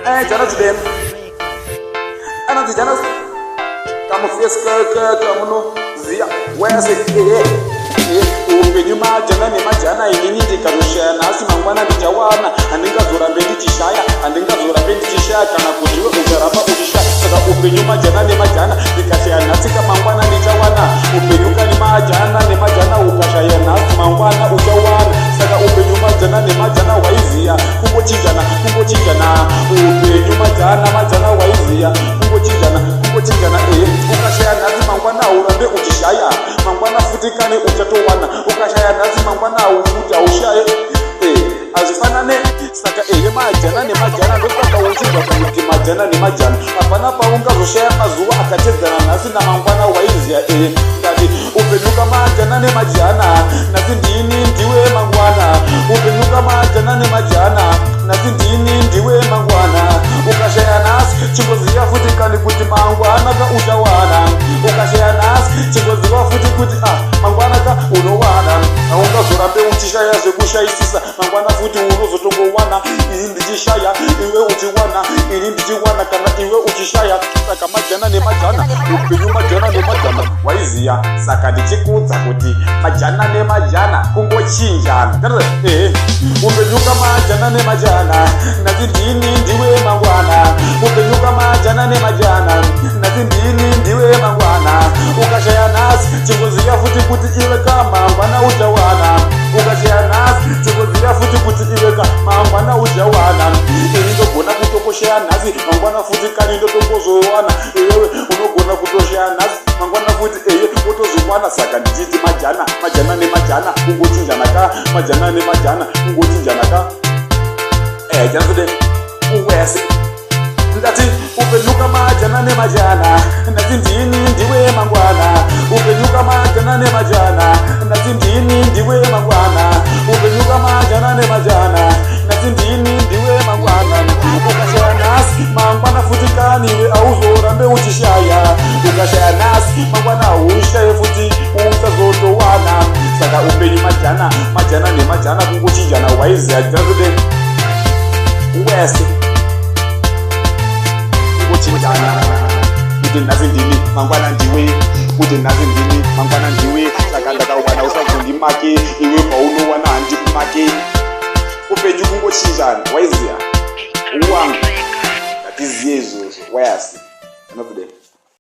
Jana today. Another Jana. Come face come no zia. Where's it? Upenyuma jana ni majana inini ndikarusha nasi mangwana nitawana andinga zura bendi tishaya andinga zura bendi tishaya kana kujiwe ujaraba ulisha saka upenyuma jana ni majana nikashaya nasi kama mangwana nitawana upenyuka ni majana ukashaya nasi mangwana utawana saka upenyuma jana ni majana waizia kungo chijana upenyuma jana majana waizia kungo chijana ukashaya nasi mangwana urambe utishaya mangwana futikane utatowana ukashaya nasi mangwana ufuta ushaye azifanane saka majana ni majana ndosaka uchinga kuti majana ni majana apana paunga zoshaya mazuwa akachedzana nasi na mangwana waizia ngati upenyuka majana ni majana nasi ndini ndiwe mangwana upenyuka majana ni majana nasi ndini ndiwe mangwana ukashaya nasi chingozia futikane kuti mangwana ka utawana ukashaya nasi chingozia futi kuti mangwana ka unowana aunga zorambe uchishaya zvekushayisisa mangwana futi unozotongowana ini ndichishaya iwe uchiwana ini ndichiwana kana iwe uchishaya saka majana nemajana upenyu majana nemajana waiziya saka ndichikudza kuti majana nemajana kungochinjana upenyuka majana nemajana nati ndini ndiwe mangwana upenyuka majana nemajana nati ndini ndiwe mangwana ukashaya nasi chingoziya futi kuti iwe kama mangwana uchawana ukashaya nasi chingoziya futi kuti iwe kama mangwana uchawana ini ndogona kutokoshaya nasi mangwana futi kani ndotokozowana iwewe unogona kutoshaya nasi mangwana futi utozowana saka ndichiti majana nemajana kungochinjana ka majana nemajana kungochinjana ka janzude uwese ndati upenyuka majana nemajana nati ndini ndiwe mangwana upenyuka majana nemajana nati ndini ndiwe mangwana upenyuka majana nemajana nati ndini ndiwe mangwana ukashaya nasi mangwana futi kaniwe auzorambe uchishaya ukashaya nasi mangwana ushaye futi usazotowana saka upenyu majana nemajana kungochinjana waiziya janzude uwese kuchinjana kuti nhasi ndini mangwana ndiwe kuti nhasi ndini mangwana ndiwe saka ndakawana usazondimake iwe paunowana handikumake upenyu kungochinjana waiziya uwangu ngatiziye izvozvo wayasi enokude